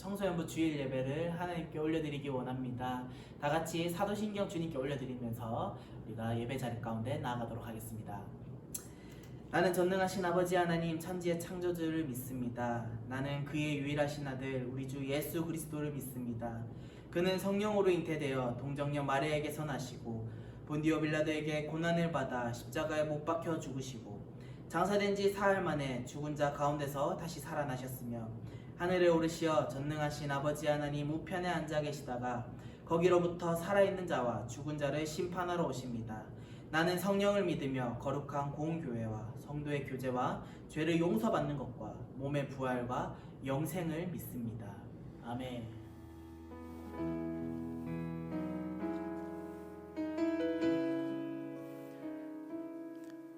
청소년부 주일 예배를 하나님께 올려드리기 원합니다. 다 같이 사도신경 주님께 올려드리면서 우리가 예배 자리 가운데 나아가도록 하겠습니다. 나는 전능하신 아버지 하나님 천지의 창조주를 믿습니다. 나는 그의 유일하신 아들 우리 주 예수 그리스도를 믿습니다. 그는 성령으로 잉태되어 동정녀 마리아에게서 나시고 본디오 빌라도에게 고난을 받아 십자가에 못 박혀 죽으시고 장사된 지 사흘 만에 죽은 자 가운데서 다시 살아나셨으며 하늘에 오르시어 전능하신 아버지 하나님 우편에 앉아 계시다가 거기로부터 살아있는 자와 죽은 자를 심판하러 오십니다. 나는 성령을 믿으며 거룩한 공교회와 성도의 교제와 죄를 용서받는 것과 몸의 부활과 영생을 믿습니다. 아멘.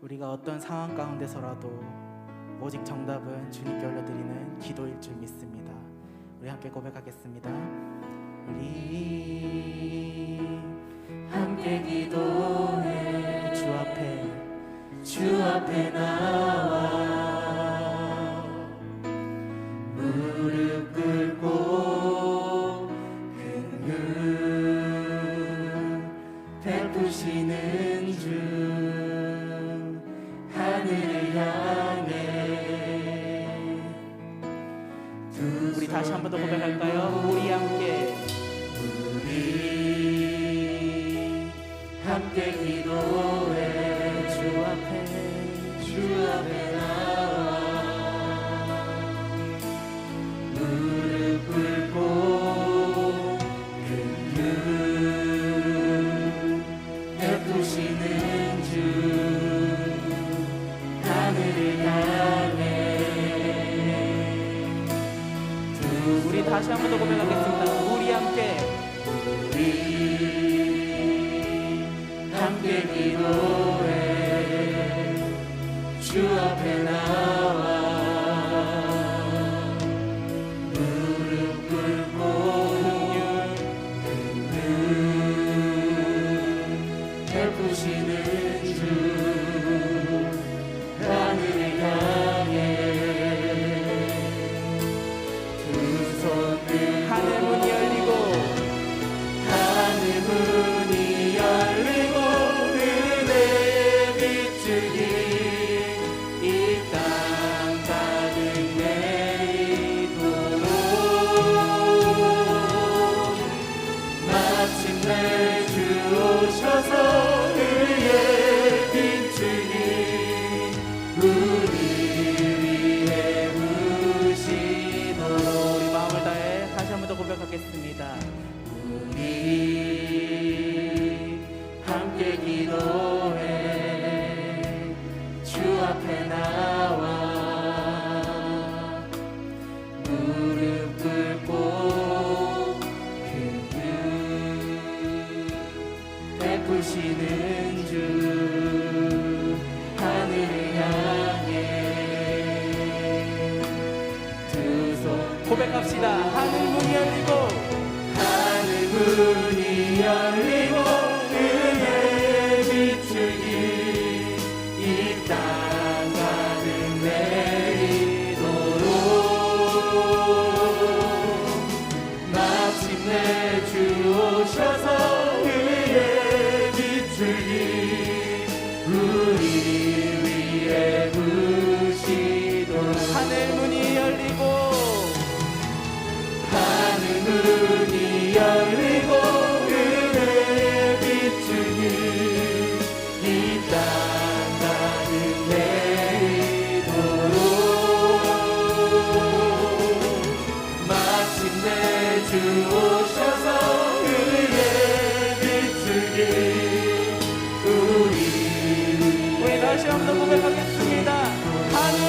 우리가 어떤 상황 가운데서라도 오직 정답은 주님께 올려드리는 기도일 줄 믿습니다. 우리 함께 고백하겠습니다. 우리 함께 기도해 주 앞에 나와 무릎 꿇고 큰 은 베푸시는 주 하늘을 향해 우리 다시 한 번 더 고백할까요? 우리 함께 기도해 주 앞에 나와 무릎 꿇고 큰 유 베푸시는 주 하늘을 향해 우리 다시 한 번 더 고백하겠습니다. 우리 함께 기도해 주 앞에 나와 무릎 꿇고 큰 은 베푸시는 주 하늘을 향해 두 손을 하늘 문이 열리고 고백하겠습니다. 우리 함께 기도해 주 앞에 나와 무릎 꿇고 큰 유 베푸시는 주 하늘을 향해 두 손 고백합시다. 하늘 문이 열리고 은혜 비추기 이 땅 가득 내리도록 마침내 주 오셔서 그의 비추기 우리 위에 부시도록 하늘 문이 열리고 은혜 비추기 이 땅 가득 내리도록 마침내 주 오셔서 그의 비추기 우리 다시 한번 고백하겠습니다. 하늘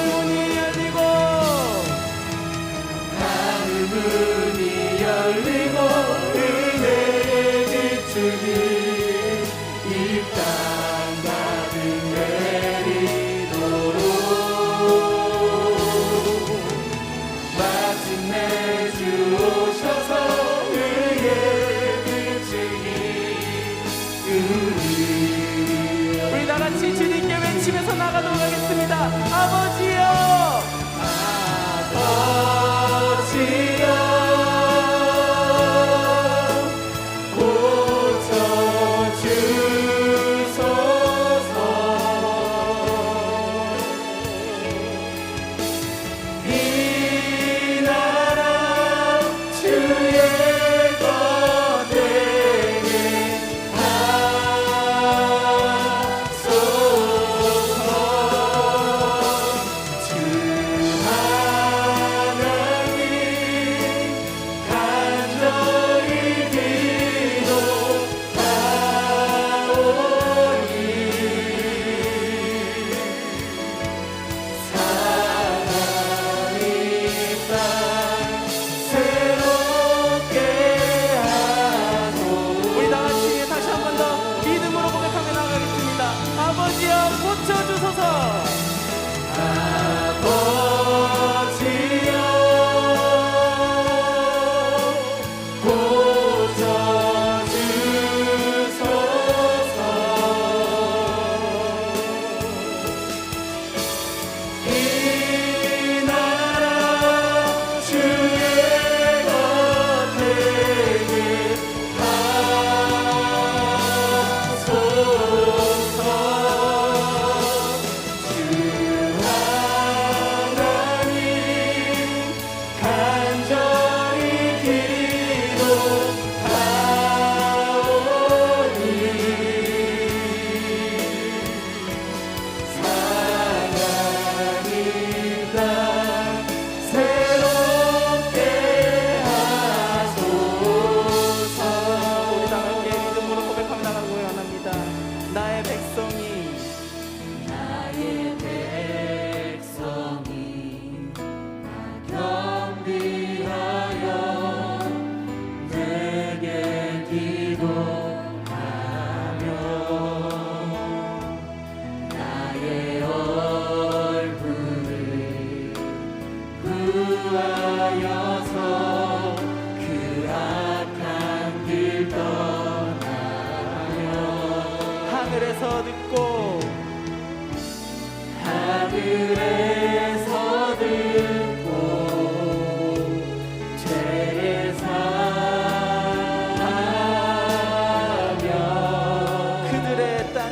문이 열리고 은혜 비추기 이 땅 가득 내리도록 마침내 주 오셔서 그의 비추기 우리 다 같이 주님께 외치면서 나가도록 하겠습니다. 아버지여 아버지여 그래서 듣고 죄를 사하며 그들의 땅을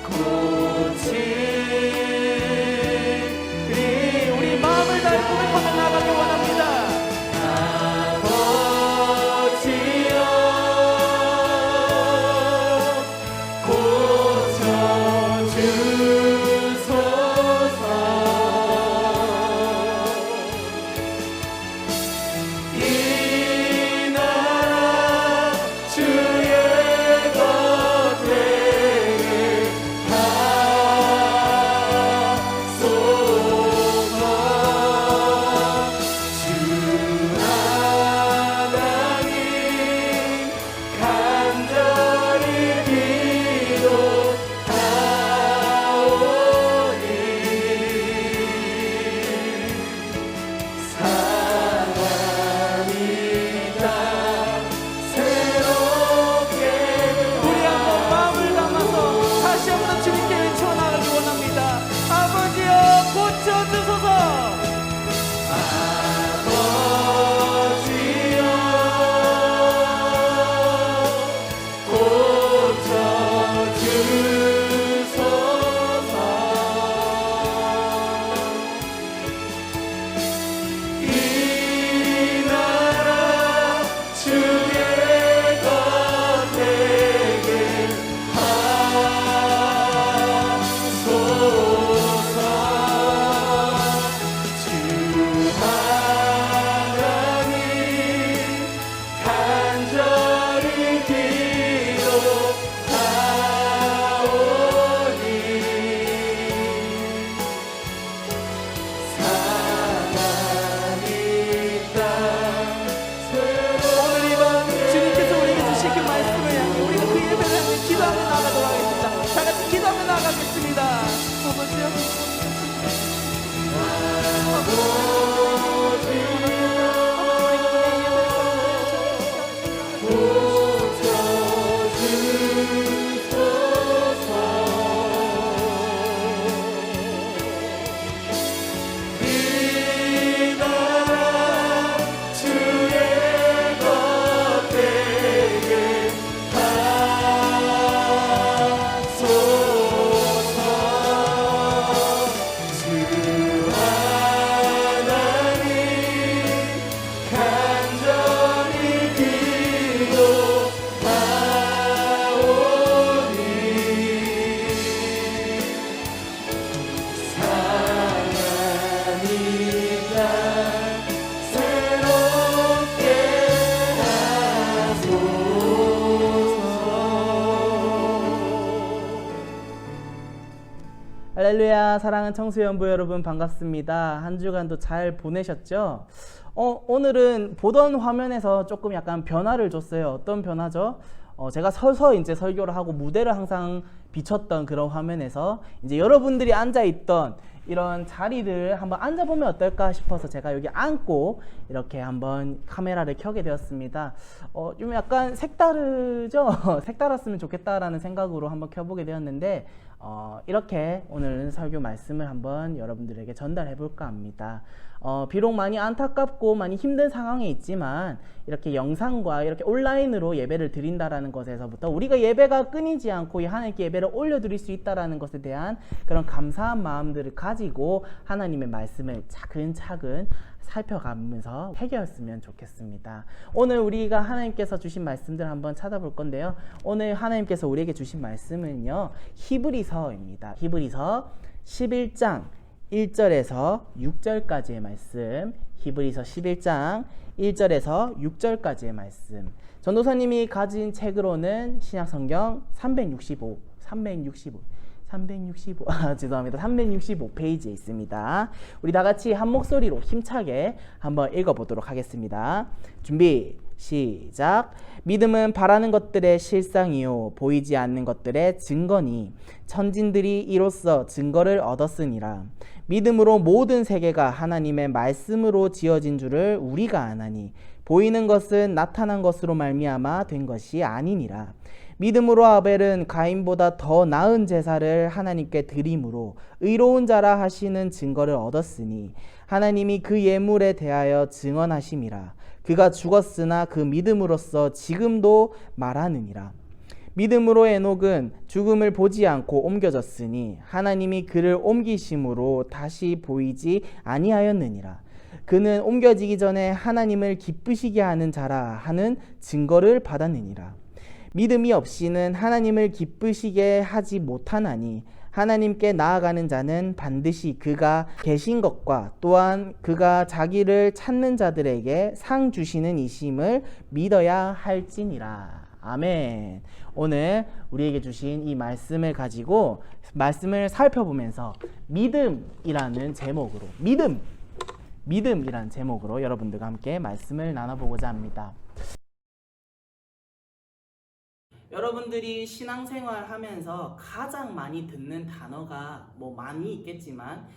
고치리. 우리 마음을 다해 고백하며 나가기 원합니다. 아버지여 고쳐주소서. 이 나라 주의 것 되게 하소서. 주 하나님 간절히 기도하오니 사랑이다 새롭게. 우리 한번 마음을 담아서 다시 한번 주님께 외쳐나가기 원합니다. 아버지여 고쳐주소서. 아버지여 고쳐주소서. 이 나라 주의 것 되게 하소서. 주 하나님 간절히 기도하오니 사랑이다 새롭게. 오늘 이 밤 주님께서 우리에게 주신 그 말씀을 향해 우리가 그 예배를 향해 기도하며 나가도록 하겠습니다. 다 같이 기도하며 나가겠습니다. 아버지요 이 나라 주의 것 되게 하소서. 주 하나님 간절히 기도하오니 사랑이다 새롭게 하소서. 할렐루야. 사랑하는 청소년부 여러분 반갑습니다. 한 주간도 잘 보내셨죠? 오늘은 보던 화면에서 조금 약간 변화를 줬어요. 어떤 변화죠? 제가 서서 이제 설교를 하고 무대를 항상 비췄던 그런 화면에서 이제 여러분들이 앉아있던 이런 자리들 한번 앉아보면 어떨까 싶어서 제가 여기 앉고 이렇게 한번 카메라를 켜게 되었습니다. 좀 약간 색다르죠? 색달았으면 좋겠다라는 생각으로 한번 켜보게 되었는데 이렇게 오늘 설교 말씀을 한번 여러분들에게 전달해 볼까 합니다. 비록 많이 안타깝고 많이 힘든 상황에 있지만 이렇게 영상과 이렇게 온라인으로 예배를 드린다라는 것에서부터 우리가 예배가 끊이지 않고 하나님께 예배를 올려드릴 수 있다라는 것에 대한 그런 감사한 마음들을 가지고 하나님의 말씀을 차근차근 살펴가면서 해결했으면 좋겠습니다. 오늘 우리가 하나님께서 주신 말씀들 한번 찾아볼 건데요. 오늘 하나님께서 우리에게 주신 말씀은요, 히브리서입니다. 히브리서 11장 1절에서 6절까지의 말씀, 히브리서 11장 1절에서 6절까지의 말씀. 전도사님이 가진 책으로는 신약성경 365 죄송합니다. 365페이지에 있습니다. 우리 다 같이 한 목소리로 힘차게 한번 읽어보도록 하겠습니다. 준비, 시작. 믿음은 바라는 것들의 실상이요 보이지 않는 것들의 증거니 천진들이 이로써 증거를 얻었으니라. 믿음으로 모든 세계가 하나님의 말씀으로 지어진 줄을 우리가 아나니 보이는 것은 나타난 것으로 말미암아 된 것이 아니니라. 믿음으로 아벨은 가인보다 더 나은 제사를 하나님께 드림으로 의로운 자라 하시는 증거를 얻었으니 하나님이 그 예물에 대하여 증언하심이라. 그가 죽었으나 그 믿음으로써 지금도 말하느니라. 믿음으로 에녹은 죽음을 보지 않고 옮겨졌으니 하나님이 그를 옮기심으로 다시 보이지 아니하였느니라. 그는 옮겨지기 전에 하나님을 기쁘시게 하는 자라 하는 증거를 받았느니라. 믿음이 없이는 하나님을 기쁘시게 하지 못하나니 하나님께 나아가는 자는 반드시 그가 계신 것과 또한 그가 자기를 찾는 자들에게 상 주시는 이심을 믿어야 할지니라. 아멘. 오늘 우리에게 주신 이 말씀을 가지고 말씀을 살펴보면서 믿음이라는 제목으로 믿음이라는 제목으로 여러분들과 함께 말씀을 나눠보고자 합니다. 여러분들이 신앙생활 하면서 가장 많이 듣는 단어가 많이 있겠지만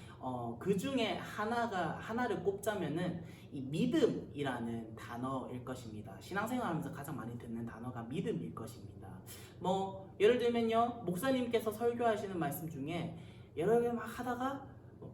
그 중에 하나를 꼽자면은 이 믿음이라는 단어일 것입니다. 신앙생활 하면서 가장 많이 듣는 단어가 믿음일 것입니다. 예를 들면요, 목사님께서 설교하시는 말씀 중에 여러분 막 하다가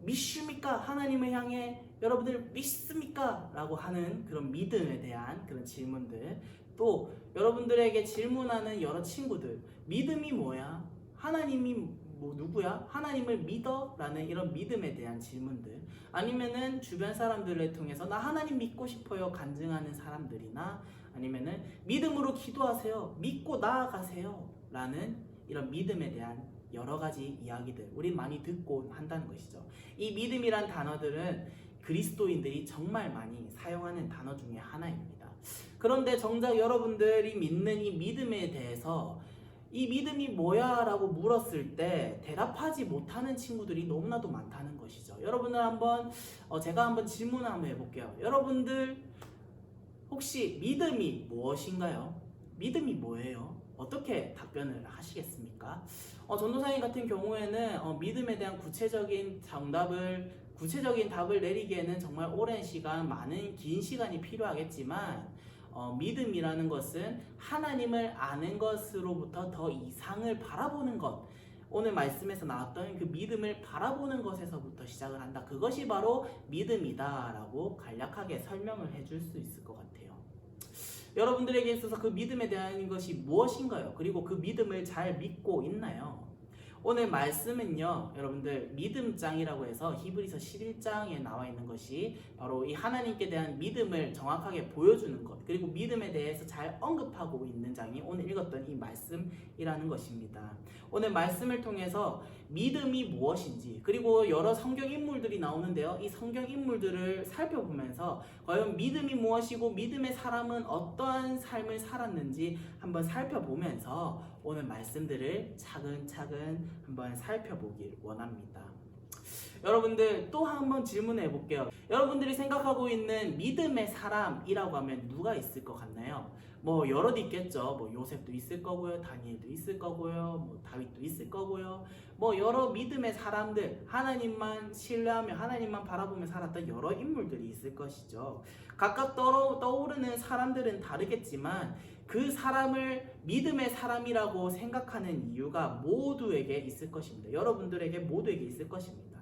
믿습니까? 하나님을 향해 여러분들 믿습니까? 라고 하는 그런 믿음에 대한 그런 질문들, 또 여러분들에게 질문하는 여러 친구들, 믿음이 뭐야? 하나님이 누구야? 하나님을 믿어? 라는 이런 믿음에 대한 질문들, 아니면은 주변 사람들을 통해서 나 하나님 믿고 싶어요 간증하는 사람들이나, 아니면은 믿음으로 기도하세요, 믿고 나아가세요 라는 이런 믿음에 대한 여러 가지 이야기들 우리 많이 듣고 한다는 것이죠. 이 믿음이란 단어들은 그리스도인들이 정말 많이 사용하는 단어 중에 하나입니다. 그런데 정작 여러분들이 믿는 이 믿음에 대해서 이 믿음이 뭐야? 라고 물었을 때 대답하지 못하는 친구들이 너무나도 많다는 것이죠. 여러분들 제가 한번 질문을 한번 해볼게요. 여러분들 혹시 믿음이 무엇인가요? 믿음이 뭐예요? 어떻게 답변을 하시겠습니까? 전도사님 같은 경우에는 믿음에 대한 구체적인 답을 내리기에는 정말 오랜 시간, 긴 시간이 필요하겠지만 믿음이라는 것은 하나님을 아는 것으로부터 더 이상을 바라보는 것, 오늘 말씀에서 나왔던 그 믿음을 바라보는 것에서부터 시작을 한다. 그것이 바로 믿음이다 라고 간략하게 설명을 해줄 수 있을 것 같아요. 여러분들에게 있어서 그 믿음에 대한 것이 무엇인가요? 그리고 그 믿음을 잘 믿고 있나요? 오늘 말씀은요, 여러분들 믿음장이라고 해서 히브리서 11장에 나와 있는 것이 바로 이 하나님께 대한 믿음을 정확하게 보여주는 것, 그리고 믿음에 대해서 잘 언급하고 있는 장이 오늘 읽었던 이 말씀이라는 것입니다. 오늘 말씀을 통해서 믿음이 무엇인지, 그리고 여러 성경 인물들이 나오는데요, 이 성경 인물들을 살펴보면서 과연 믿음이 무엇이고 믿음의 사람은 어떠한 삶을 살았는지 한번 살펴보면서 오늘 말씀들을 차근차근 한번 살펴보길 원합니다. 여러분들 또 한번 질문해 볼게요. 여러분들이 생각하고 있는 믿음의 사람이라고 하면 누가 있을 것 같나요? 여럿 있겠죠. 요셉도 있을 거고요, 다니엘도 있을 거고요, 다윗도 있을 거고요. 여러 믿음의 사람들, 하나님만 신뢰하며 하나님만 바라보며 살았던 여러 인물들이 있을 것이죠. 각각 떠오르는 사람들은 다르겠지만 그 사람을 믿음의 사람이라고 생각하는 이유가 모두에게 있을 것입니다. 여러분들에게 모두에게 있을 것입니다.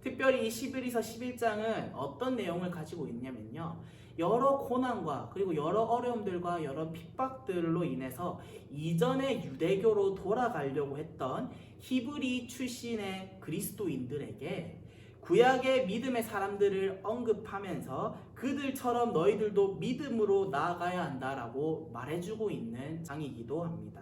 특별히 이 11에서 11장은 어떤 내용을 가지고 있냐면요, 여러 고난과 그리고 여러 어려움들과 여러 핍박들로 인해서 이전의 유대교로 돌아가려고 했던 히브리 출신의 그리스도인들에게 구약의 믿음의 사람들을 언급하면서 그들처럼 너희들도 믿음으로 나아가야 한다라고 말해주고 있는 장이기도 합니다.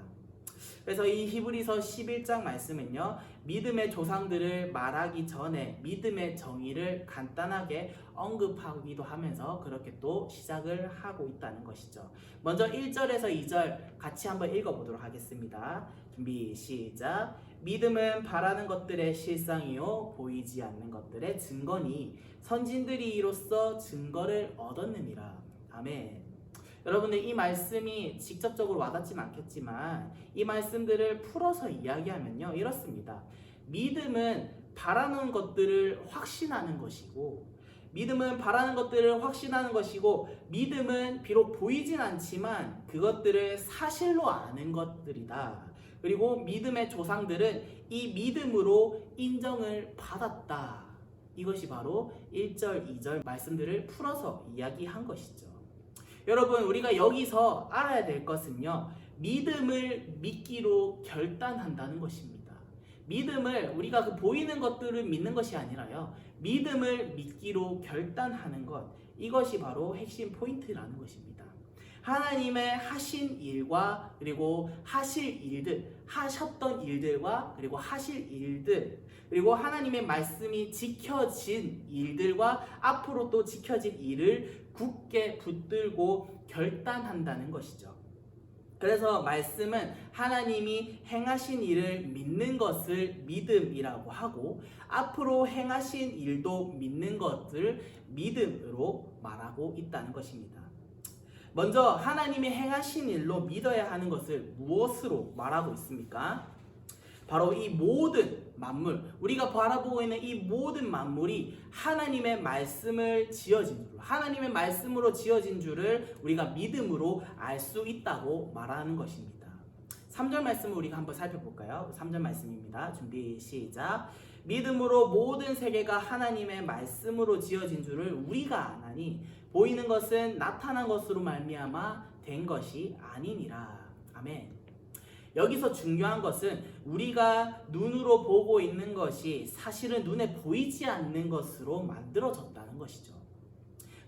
그래서 이 히브리서 11장 말씀은요, 믿음의 조상들을 말하기 전에 믿음의 정의를 간단하게 언급하기도 하면서 그렇게 또 시작을 하고 있다는 것이죠. 먼저 1절에서 2절 같이 한번 읽어보도록 하겠습니다. 준비 시작. 믿음은 바라는 것들의 실상이요 보이지 않는 것들의 증거니 선진들이 이로써 증거를 얻었느니라. 아멘. 여러분들 이 말씀이 직접적으로 와닿지는 않겠지만 이 말씀들을 풀어서 이야기하면요, 이렇습니다. 믿음은 바라는 것들을 확신하는 것이고 믿음은 바라는 것들을 확신하는 것이고 믿음은 비록 보이진 않지만 그것들을 사실로 아는 것들이다. 그리고 믿음의 조상들은 이 믿음으로 인정을 받았다. 이것이 바로 1절, 2절 말씀들을 풀어서 이야기한 것이죠. 여러분, 우리가 여기서 알아야 될 것은요, 믿음을 믿기로 결단한다는 것입니다. 믿음을 우리가 그 보이는 것들을 믿는 것이 아니라요, 믿음을 믿기로 결단하는 것, 이것이 바로 핵심 포인트라는 것입니다. 하나님의 하신 일과 그리고 하실 일들, 하셨던 일들과 그리고 하실 일들, 그리고 하나님의 말씀이 지켜진 일들과 앞으로 또 지켜질 일을 굳게 붙들고 결단한다는 것이죠. 그래서 말씀은 하나님이 행하신 일을 믿는 것을 믿음이라고 하고 앞으로 행하신 일도 믿는 것을 믿음으로 말하고 있다는 것입니다. 먼저 하나님이 행하신 일로 믿어야 하는 것을 무엇으로 말하고 있습니까? 바로 이 모든 만물, 우리가 바라보고 있는 이 모든 만물이 하나님의 말씀을 지어진 줄, 하나님의 말씀으로 지어진 줄을 우리가 믿음으로 알 수 있다고 말하는 것입니다. 3절 말씀을 우리가 한번 살펴볼까요? 3절 말씀입니다. 준비 시작. 믿음으로 모든 세계가 하나님의 말씀으로 지어진 줄을 우리가 아나니 보이는 것은 나타난 것으로 말미암아 된 것이 아니니라. 아멘. 여기서 중요한 것은 우리가 눈으로 보고 있는 것이 사실은 눈에 보이지 않는 것으로 만들어졌다는 것이죠.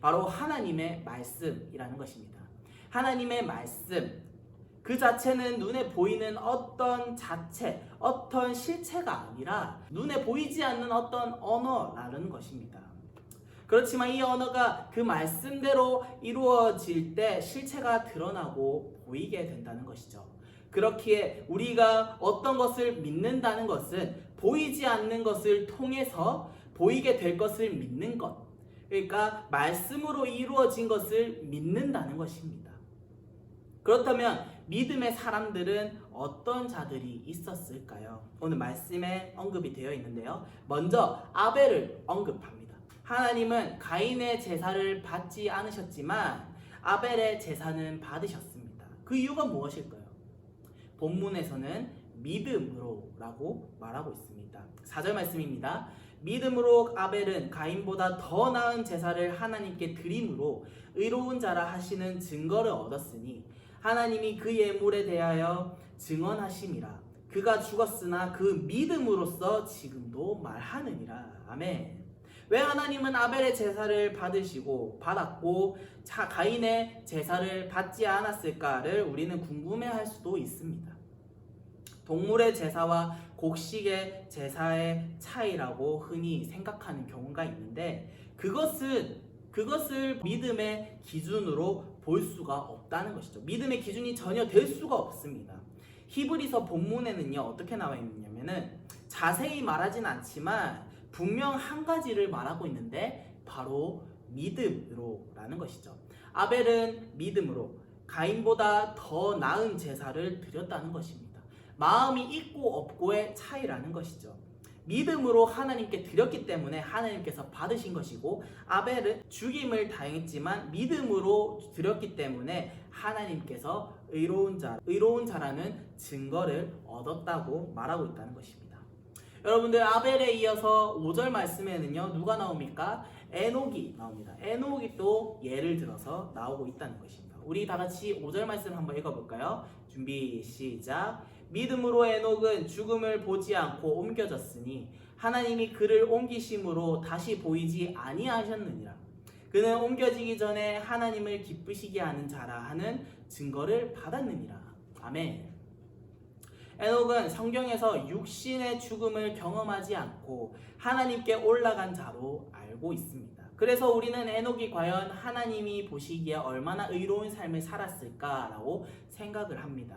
바로 하나님의 말씀이라는 것입니다. 하나님의 말씀 그 자체는 눈에 보이는 어떤 자체, 어떤 실체가 아니라 눈에 보이지 않는 어떤 언어라는 것입니다. 그렇지만 이 언어가 그 말씀대로 이루어질 때 실체가 드러나고 보이게 된다는 것이죠. 그렇기에 우리가 어떤 것을 믿는다는 것은 보이지 않는 것을 통해서 보이게 될 것을 믿는 것, 그러니까 말씀으로 이루어진 것을 믿는다는 것입니다. 그렇다면 믿음의 사람들은 어떤 자들이 있었을까요? 오늘 말씀에 언급이 되어 있는데요. 먼저 아벨을 언급합니다. 하나님은 가인의 제사를 받지 않으셨지만 아벨의 제사는 받으셨습니다. 그 이유가 무엇일까요? 본문에서는 믿음으로라고 말하고 있습니다. 4절 말씀입니다. 믿음으로 아벨은 가인보다 더 나은 제사를 하나님께 드림으로 의로운 자라 하시는 증거를 얻었으니 하나님이 그 예물에 대하여 증언하심이라. 그가 죽었으나 그 믿음으로써 지금도 말하느니라. 아멘. 왜 하나님은 아벨의 제사를 받았고 가인의 제사를 받지 않았을까를 우리는 궁금해할 수도 있습니다. 동물의 제사와 곡식의 제사의 차이라고 흔히 생각하는 경우가 있는데 그것을 믿음의 기준으로 볼 수가 없다는 것이죠. 믿음의 기준이 전혀 될 수가 없습니다. 히브리서 본문에는요, 어떻게 나와 있냐면은 자세히 말하진 않지만 분명 한 가지를 말하고 있는데 바로 믿음으로라는 것이죠. 아벨은 믿음으로 가인보다 더 나은 제사를 드렸다는 것입니다. 마음이 있고 없고의 차이라는 것이죠. 믿음으로 하나님께 드렸기 때문에 하나님께서 받으신 것이고 아벨은 죽임을 당했지만 믿음으로 드렸기 때문에 하나님께서 의로운 자라는 증거를 얻었다고 말하고 있다는 것입니다. 여러분들, 아벨에 이어서 5절 말씀에는요, 누가 나옵니까? 에녹이 나옵니다. 에녹이 또 예를 들어서 나오고 있다는 것입니다. 우리 다 같이 5절 말씀 한번 읽어볼까요? 준비 시작. 믿음으로 에녹은 죽음을 보지 않고 옮겨졌으니 하나님이 그를 옮기심으로 다시 보이지 아니하셨느니라. 그는 옮겨지기 전에 하나님을 기쁘시게 하는 자라 하는 증거를 받았느니라. 아멘. 에녹은 성경에서 육신의 죽음을 경험하지 않고 하나님께 올라간 자로 알고 있습니다. 그래서 우리는 에녹이 과연 하나님이 보시기에 얼마나 의로운 삶을 살았을까라고 생각을 합니다.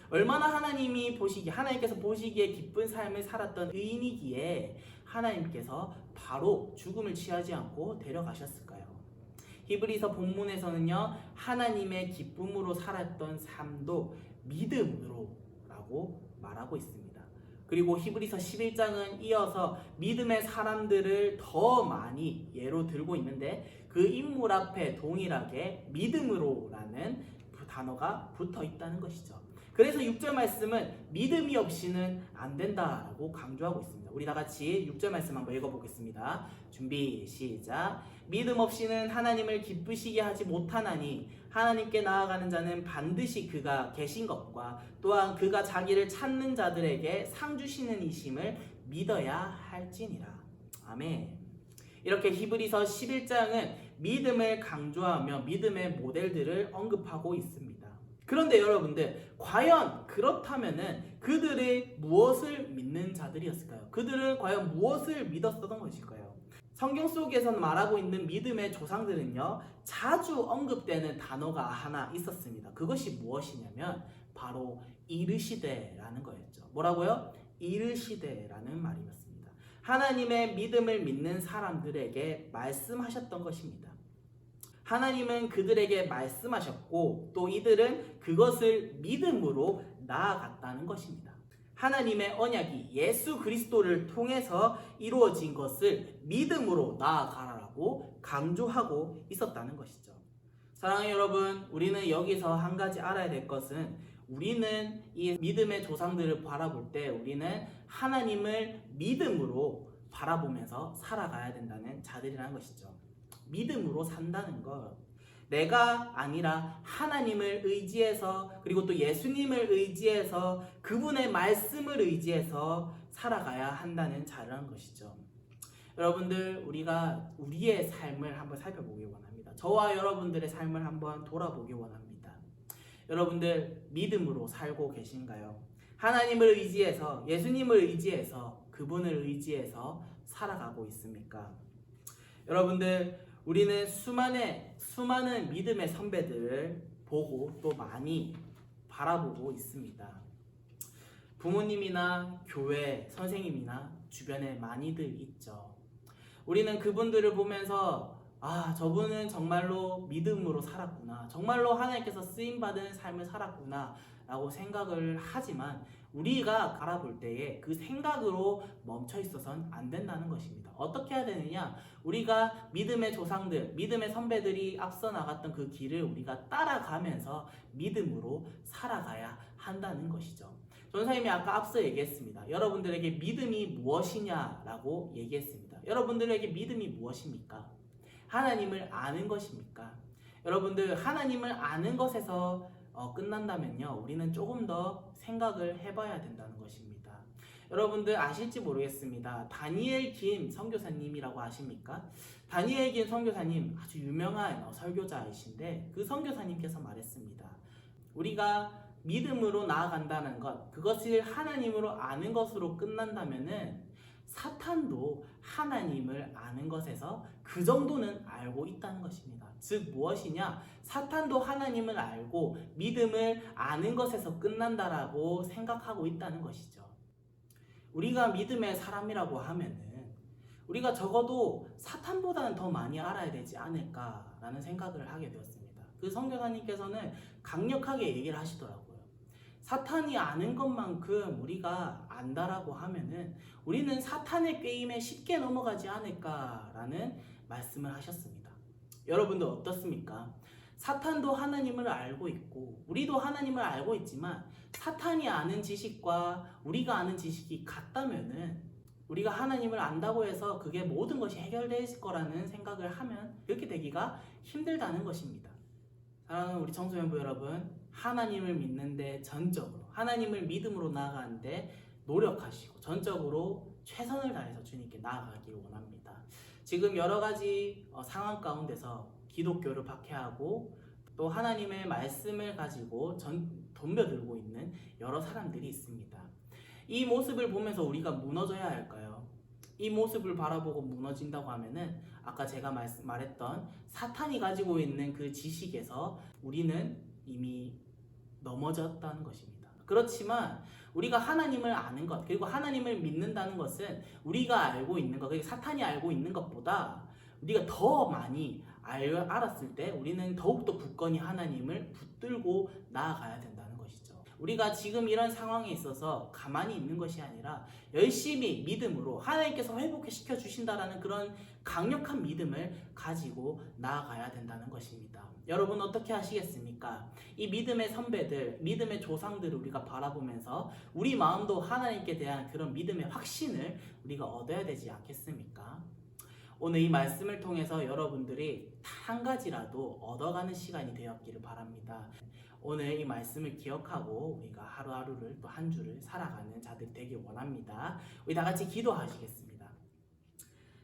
얼마나 하나님께서 보시기에 기쁜 삶을 살았던 의인이기에 하나님께서 바로 죽음을 취하지 않고 데려가셨을까요? 히브리서 본문에서는요, 하나님의 기쁨으로 살았던 삶도 믿음으로 라고 말하고 있습니다. 그리고 히브리서 11장은 이어서 믿음의 사람들을 더 많이 예로 들고 있는데 그 인물 앞에 동일하게 믿음으로라는 단어가 붙어 있다는 것이죠. 그래서 6절 말씀은 믿음이 없이는 안 된다라고 강조하고 있습니다. 우리 다 같이 6절 말씀 한번 읽어보겠습니다. 준비 시작. 믿음 없이는 하나님을 기쁘시게 하지 못하나니 하나님께 나아가는 자는 반드시 그가 계신 것과 또한 그가 자기를 찾는 자들에게 상 주시는 이심을 믿어야 할지니라. 아멘. 이렇게 히브리서 11장은 믿음을 강조하며 믿음의 모델들을 언급하고 있습니다. 그런데 여러분들, 과연 그렇다면은 그들이 무엇을 믿는 자들이었을까요? 그들은 과연 무엇을 믿었었던 것일까요? 성경 속에서 말하고 있는 믿음의 조상들은요, 자주 언급되는 단어가 하나 있었습니다. 그것이 무엇이냐면 바로 이르시되라는 거였죠. 뭐라고요? 이르시되라는 말이었습니다. 하나님의 믿음을 믿는 사람들에게 말씀하셨던 것입니다. 하나님은 그들에게 말씀하셨고 또 이들은 그것을 믿음으로 나아갔다는 것입니다. 하나님의 언약이 예수 그리스도를 통해서 이루어진 것을 믿음으로 나아가라고 강조하고 있었다는 것이죠. 사랑하는 여러분, 우리는 여기서 한 가지 알아야 될 것은 우리는 이 믿음의 조상들을 바라볼 때 우리는 하나님을 믿음으로 바라보면서 살아가야 된다는 자들이라는 것이죠. 믿음으로 산다는 것, 내가 아니라 하나님을 의지해서 그리고 또 예수님을 의지해서 그분의 말씀을 의지해서 살아가야 한다는 자라는 것이죠. 여러분들, 우리가 우리의 삶을 한번 살펴보기 원합니다. 저와 여러분들의 삶을 한번 돌아보기 원합니다. 여러분들 믿음으로 살고 계신가요? 하나님을 의지해서 예수님을 의지해서 그분을 의지해서 살아가고 있습니까? 여러분들, 우리는 수많은 믿음의 선배들을 보고 또 많이 바라보고 있습니다. 부모님이나 교회, 선생님이나 주변에 많이들 있죠. 우리는 그분들을 보면서 저분은 정말로 믿음으로 살았구나, 정말로 하나님께서 쓰임받은 삶을 살았구나 라고 생각을 하지만 우리가 바라볼 때에 그 생각으로 멈춰 있어서는 안 된다는 것입니다. 어떻게 해야 되느냐? 우리가 믿음의 조상들, 믿음의 선배들이 앞서 나갔던 그 길을 우리가 따라가면서 믿음으로 살아가야 한다는 것이죠. 전사님이 아까 앞서 얘기했습니다. 여러분들에게 믿음이 무엇이냐라고 얘기했습니다. 여러분들에게 믿음이 무엇입니까? 하나님을 아는 것입니까? 여러분들, 하나님을 아는 것에서 끝난다면요, 우리는 조금 더 생각을 해봐야 된다는 것입니다. 여러분들 아실지 모르겠습니다. 다니엘 김 선교사님이라고 아십니까? 다니엘 김 선교사님 아주 유명한 설교자이신데 그 선교사님께서 말했습니다. 우리가 믿음으로 나아간다는 것, 그것을 하나님으로 아는 것으로 끝난다면은 사탄도 하나님을 아는 것에서 그 정도는 알고 있다는 것입니다. 즉 무엇이냐? 사탄도 하나님을 알고 믿음을 아는 것에서 끝난다라고 생각하고 있다는 것이죠. 우리가 믿음의 사람이라고 하면은 우리가 적어도 사탄보다는 더 많이 알아야 되지 않을까라는 생각을 하게 되었습니다. 그 선교사님께서는 강력하게 얘기를 하시더라고요. 사탄이 아는 것만큼 우리가 안다라고 하면은 우리는 사탄의 게임에 쉽게 넘어가지 않을까라는 말씀을 하셨습니다. 여러분들 어떻습니까? 사탄도 하나님을 알고 있고 우리도 하나님을 알고 있지만 사탄이 아는 지식과 우리가 아는 지식이 같다면은 우리가 하나님을 안다고 해서 그게 모든 것이 해결될 거라는 생각을 하면 그렇게 되기가 힘들다는 것입니다. 사랑하는 우리 청소년부 여러분, 하나님을 믿는데 전적으로 하나님을 믿음으로 나아가는데 노력하시고 전적으로 최선을 다해서 주님께 나아가길 원합니다. 지금 여러 가지 상황 가운데서 기독교를 박해하고 또 하나님의 말씀을 가지고 덤벼들고 있는 여러 사람들이 있습니다. 이 모습을 보면서 우리가 무너져야 할까요? 이 모습을 바라보고 무너진다고 하면은 아까 제가 말했던 사탄이 가지고 있는 그 지식에서 우리는 이미 넘어졌다는 것입니다. 그렇지만 우리가 하나님을 아는 것, 그리고 하나님을 믿는다는 것은 우리가 알고 있는 것, 그리고 사탄이 알고 있는 것보다 우리가 더 많이 알았을 때 우리는 더욱더 굳건히 하나님을 붙들고 나아가야 된다는 것이죠. 우리가 지금 이런 상황에 있어서 가만히 있는 것이 아니라 열심히 믿음으로 하나님께서 회복시켜 주신다라는 그런 강력한 믿음을 가지고 나아가야 된다는 것입니다. 여러분 어떻게 하시겠습니까? 이 믿음의 선배들, 믿음의 조상들을 우리가 바라보면서 우리 마음도 하나님께 대한 그런 믿음의 확신을 우리가 얻어야 되지 않겠습니까? 오늘 이 말씀을 통해서 여러분들이 한 가지라도 얻어가는 시간이 되었기를 바랍니다. 오늘 이 말씀을 기억하고 우리가 하루하루를 또 한 주를 살아가는 자들이 되길 원합니다. 우리 다 같이 기도하시겠습니다.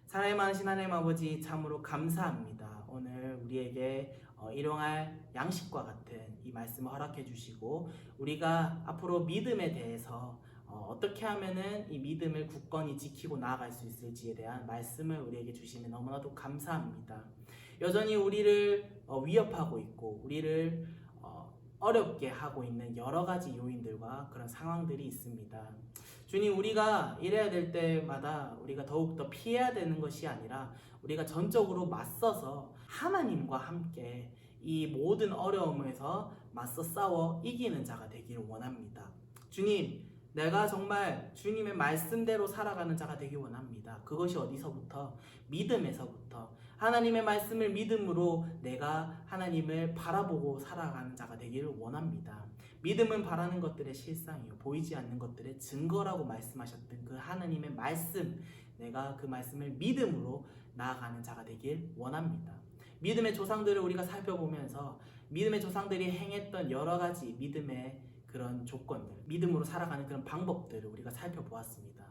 사랑이 많으신 하나님 아버지, 참으로 감사합니다. 오늘 우리에게 일용할 양식과 같은 이 말씀을 허락해 주시고 우리가 앞으로 믿음에 대해서 어떻게 하면은 이 믿음을 굳건히 지키고 나아갈 수 있을지에 대한 말씀을 우리에게 주시면 너무나도 감사합니다. 여전히 우리를 위협하고 있고 우리를 어렵게 하고 있는 여러 가지 요인들과 그런 상황들이 있습니다. 주님, 우리가 이래야 될 때마다 우리가 더욱더 피해야 되는 것이 아니라 우리가 전적으로 맞서서 하나님과 함께 이 모든 어려움에서 맞서 싸워 이기는 자가 되기를 원합니다. 주님, 내가 정말 주님의 말씀대로 살아가는 자가 되기 원합니다. 그것이 어디서부터? 믿음에서부터. 하나님의 말씀을 믿음으로 내가 하나님을 바라보고 살아가는 자가 되기를 원합니다. 믿음은 바라는 것들의 실상이요 보이지 않는 것들의 증거라고 말씀하셨던 그 하나님의 말씀, 내가 그 말씀을 믿음으로 나아가는 자가 되길 원합니다. 믿음의 조상들을 우리가 살펴보면서 믿음의 조상들이 행했던 여러 가지 믿음의 그런 조건들, 믿음으로 살아가는 그런 방법들을 우리가 살펴보았습니다.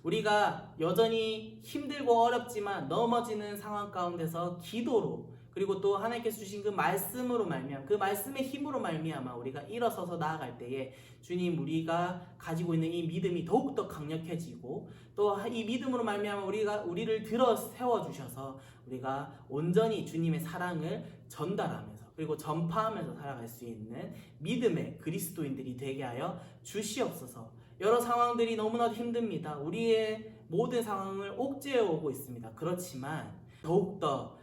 우리가 여전히 힘들고 어렵지만 넘어지는 상황 가운데서 기도로, 그리고 또 하나님께서 주신 그 말씀으로 말미암아, 그 말씀의 힘으로 말미암아 우리가 일어서서 나아갈 때에 주님, 우리가 가지고 있는 이 믿음이 더욱더 강력해지고 또 이 믿음으로 말미암아 우리를 들어 세워 주셔서 우리가 온전히 주님의 사랑을 전달하면서 그리고 전파하면서 살아갈 수 있는 믿음의 그리스도인들이 되게 하여 주시옵소서. 여러 상황들이 너무나도 힘듭니다. 우리의 모든 상황을 옥죄어 오고 있습니다. 그렇지만 더욱더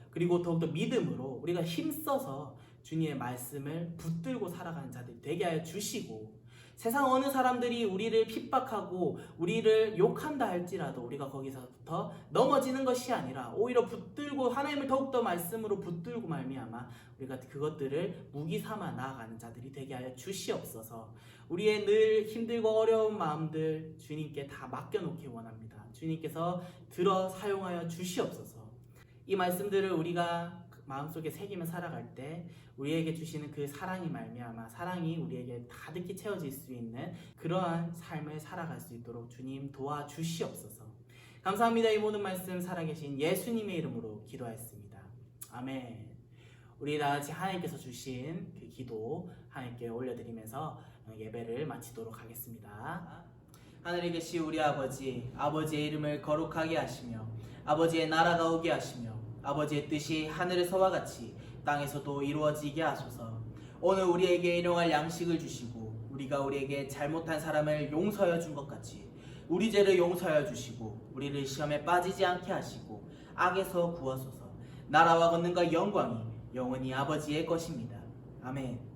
믿음으로 우리가 힘써서 주님의 말씀을 붙들고 살아가는 자들이 되게 하여 주시고, 세상 어느 사람들이 우리를 핍박하고 우리를 욕한다 할지라도 우리가 거기서부터 넘어지는 것이 아니라 오히려 붙들고 하나님을 더욱더 말씀으로 붙들고 말미암아 우리가 그것들을 무기 삼아 나아가는 자들이 되게 하여 주시옵소서. 우리의 늘 힘들고 어려운 마음들 주님께 다 맡겨놓기 원합니다. 주님께서 들어 사용하여 주시옵소서. 이 말씀들을 우리가 마음속에 새기며 살아갈 때 우리에게 주시는 그 사랑이 말미암아 사랑이 우리에게 가득히 채워질 수 있는 그러한 삶을 살아갈 수 있도록 주님 도와주시옵소서. 감사합니다. 이 모든 말씀 살아계신 예수님의 이름으로 기도하였습니다. 아멘. 우리 다같이 하나님께서 주신 그 기도 하나님께 올려드리면서 예배를 마치도록 하겠습니다. 하늘에 계신 우리 아버지, 아버지의 이름을 거룩하게 하시며 아버지의 나라가 오게 하시며 아버지의 뜻이 하늘에서와 같이 땅에서도 이루어지게 하소서. 오늘 우리에게 일용할 양식을 주시고 우리가 우리에게 잘못한 사람을 용서하여 준 것 같이 우리 죄를 용서하여 주시고 우리를 시험에 빠지지 않게 하시고 악에서 구하소서. 나라와 권능과 영광이 영원히 아버지의 것입니다. 아멘.